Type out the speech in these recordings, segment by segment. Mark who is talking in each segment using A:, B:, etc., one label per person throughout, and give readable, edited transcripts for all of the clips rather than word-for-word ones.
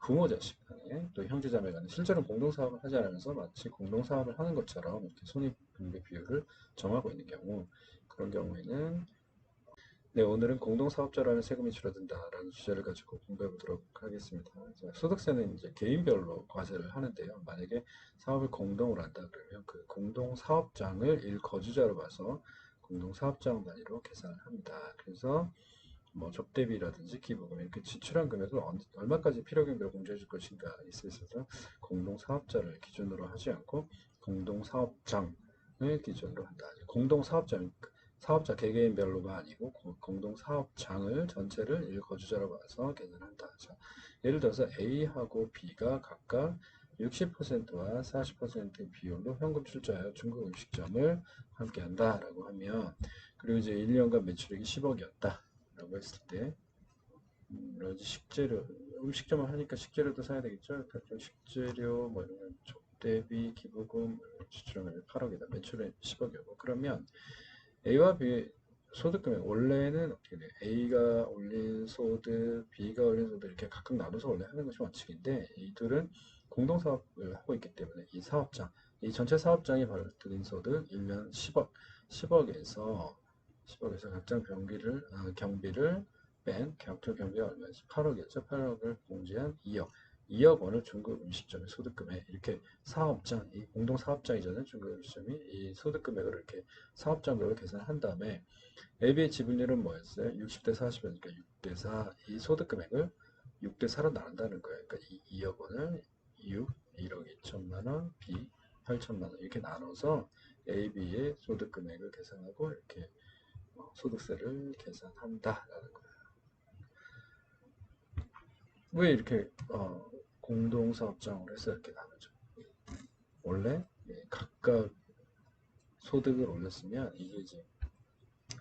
A: 부모 자식 간에 또 형제 자매 간에 실제로는 공동사업을 하지 않으면서 마치 공동사업을 하는 것처럼 이렇게 손익분배 비율을 정하고 있는 경우, 그런 경우에는 네, 오늘은 공동사업자라는 세금이 줄어든다라는 주제를 가지고 공부해 보도록 하겠습니다. 자, 소득세는 이제 개인별로 과세를 하는데요. 만약에 사업을 공동으로 한다 그러면 그 공동사업장을 일거주자로 봐서 공동사업장 단위로 계산을 합니다. 그래서 뭐 접대비라든지 기부금 이렇게 지출한 금액을 얼마까지 필요경비로 공제해 줄 것인가 있어서 공동사업자를 기준으로 하지 않고 공동사업장을 기준으로 한다. 공동사업장 사업자 개개인별로가 아니고 공동사업장을 전체를 일거주자로 봐서 계산한다. 자, 예를 들어서 A하고 B가 각각 60%와 40% 비율로 현금 출자하여 중국 음식점을 함께 한다라고 하면, 그리고 이제 1년간 매출액이 10억이었다 라고 했을 때, 여러 가지 식재료, 음식점을 하니까 식재료도 사야 되겠죠. 각종 식재료, 뭐 이런 접대비, 기부금, 지출하면 8억이다. 매출은 10억이고. 그러면 A와 B 소득금액 원래는 어떻게 돼? A가 올린 소득, B가 올린 소득 이렇게 각각 나눠서 원래 하는 것이 원칙인데, 이들은 공동사업을 하고 있기 때문에 이 사업장, 이 전체 사업장이 벌어들인 소득 1년 10억, 10억에서 각장 경비를 뺀 경투 경비가 얼마였지? 8억이었죠. 8억을 공제한 2억. 2억 원을 중국 음식점의 소득금에 이렇게 사업장, 이 공동사업장이잖아요. 중국 음식점이 이 소득금액을 이렇게 사업장별로 계산한 다음에 AB의 지분율은 뭐였어요? 60대 40이니까 6대 4. 이 소득금액을 6대 4로 나눈다는 거예요. 그러니까 2억 원을 6, 1억 2천만 원, B 8천만 원 이렇게 나눠서 AB의 소득금액을 계산하고 이렇게 소득세를 계산한다라는 거예요. 왜 이렇게 공동사업장으로 해서 이렇게 나누죠? 원래 각각 소득을 올렸으면 이게 이제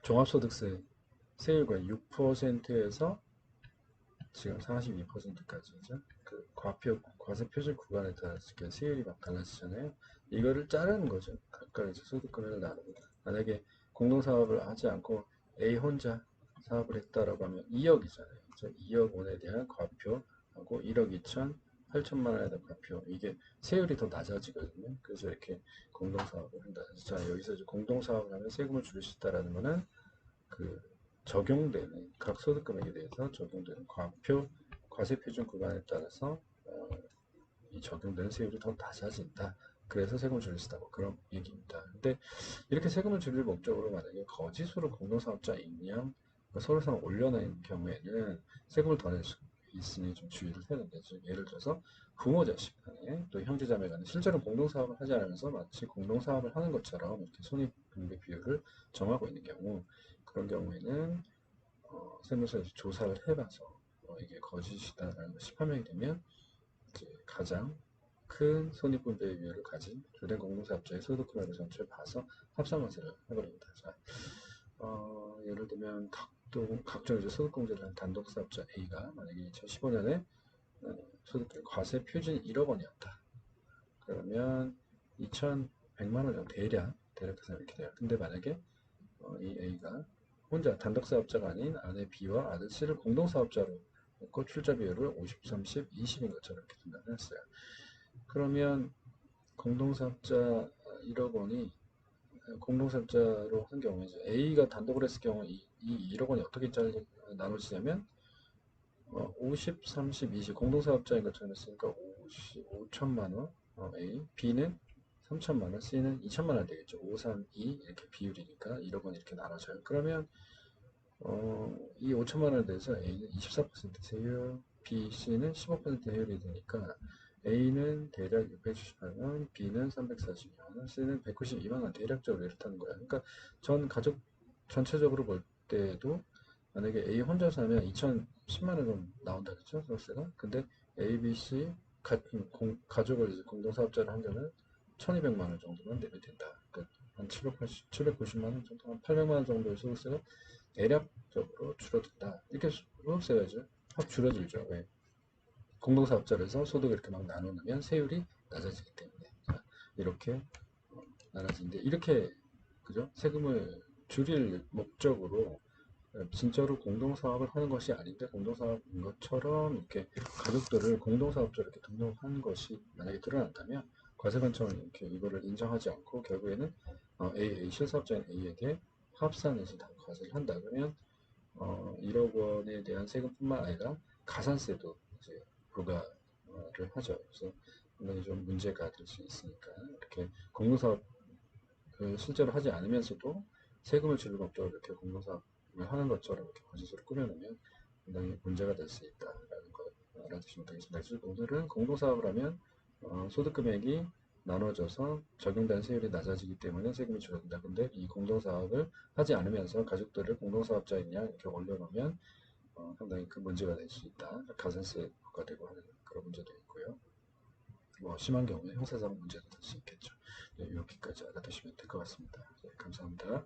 A: 종합소득세 세율과 6%에서 지금 42%까지죠. 그 과세 표준 구간에 따라서 세율이 막 달라지잖아요. 이거를 자르는 거죠. 각각 이제 소득금액을 나누고, 만약에 공동사업을 하지 않고 A 혼자 사업을 했다라고 하면 2억이잖아요. 2억 원에 대한 과표하고 1억 2천 8천만 원에 대한 과표, 이게 세율이 더 낮아지거든요. 그래서 이렇게 공동사업을 한다. 자, 여기서 이제 공동사업을 하면 세금을 줄일 수 있다라는 거는 그 적용되는 각 소득금액에 대해서 적용되는 과세 표준 구간에 따라서 이 적용되는 세율이 더 낮아진다. 그래서 세금을 줄일 수 있다고 그런 얘기입니다. 근데 이렇게 세금을 줄일 목적으로 만약에 거짓으로 공동사업자 임량 서류상 올려낸 경우에는 세금을 더 낼 수 있으니 좀 주의를 해야 된다. 예를 들어서 부모 자식 간에 또 형제 자매 간에 실제로 공동사업을 하지 않으면서 마치 공동사업을 하는 것처럼 이렇게 손익분배 비율을 정하고 있는 경우, 그런 경우에는 세무서에서 조사를 해봐서 이게 거짓이다라는 것이 판명이 되면 이제 가장 큰 손익분배 비율을 가진 주된 공동사업자의 소득금액을 전체를 봐서 합산과세를 해버립니다. 자, 예를 들면 각종 이제 소득공제를 한 단독사업자 A가 만약에 2015년에 소득 과세 표준이 1억 원이었다. 그러면 2,100만 원 정도 대략 계산 이렇게 돼요. 근데 만약에 이 A가 혼자 단독사업자가 아닌 아내 B와 아들 C를 공동사업자로 했고 출자 비율을 50, 30, 20인 것처럼 이렇게 판단을 했어요. 그러면 공동사업자 1억 원이 공동사업자로 한 경우에 이제 A가 단독으로 했을 경우 이 1억 원이 어떻게 나눠지냐면 50, 30, 20 공동사업자인 것처럼 했으니까 5천만 원 A, B는 3천만 원, C는 2천만 원 되겠죠. 5, 3, 2 이렇게 비율이니까 1억 원 이렇게 나눠져요. 그러면 이 5천만 원에 대해서 A는 24% 세율, B, C는 15% 세율이 되니까 A는 대략 678만 원, B는 342만 원, C는 192만 원 대략적으로 이렇다는 거야. 그러니까 전 가족 전체적으로 볼 때도 만약에 A 혼자서 하면 2,010만 원 정도 나온다 그랬죠? 소득세가. 근데 A, B, C 같은 가족을 이제 공동사업자를 하려면 1,200만 원 정도만 내면 된다. 그러니까 한 790만 원 정도, 한 800만 원 정도의 소득세가 대략적으로 줄어든다. 이렇게 소득세가 이제 확 줄어들죠. 왜? 공동사업자에서 소득을 이렇게 막 나누면 세율이 낮아지기 때문에. 자, 이렇게 낮아지는데, 이렇게 그죠? 세금을 줄일 목적으로 진짜로 공동사업을 하는 것이 아닌데 공동사업인 것처럼 이렇게 가족들을 공동사업자로 이렇게 등록한 것이 만약에 드러난다면 과세관청은 이렇게 이거를 인정하지 않고 결국에는 A 실사업자인 A에게 합산해서 다 과세를 한다. 그러면 1억 원에 대한 세금뿐만 아니라 가산세도 이제 부과를 하죠. 그래서 상당히 좀 문제가 될 수 있으니까 이렇게 공동사업을 실제로 하지 않으면서도 세금을 지를 목적으로 이렇게 공동사업을 하는 것처럼 이렇게 거짓으로 꾸며놓으면 상당히 문제가 될 수 있다라는 거 알아두시면 되겠습니다. 오늘은 공동사업을 하면 소득 금액이 나눠져서 적용된 세율이 낮아지기 때문에 세금이 줄어든다. 근데 이 공동사업을 하지 않으면서 가족들을 공동사업자이냐 이렇게 올려놓으면 상당히 큰 문제가 될 수 있다. 가산세 부과되고 하는 그런 문제도 있고요. 뭐 심한 경우에 형사상 문제도 될 수 있겠죠. 네, 여기까지 알아두시면 될 것 같습니다. 네, 감사합니다.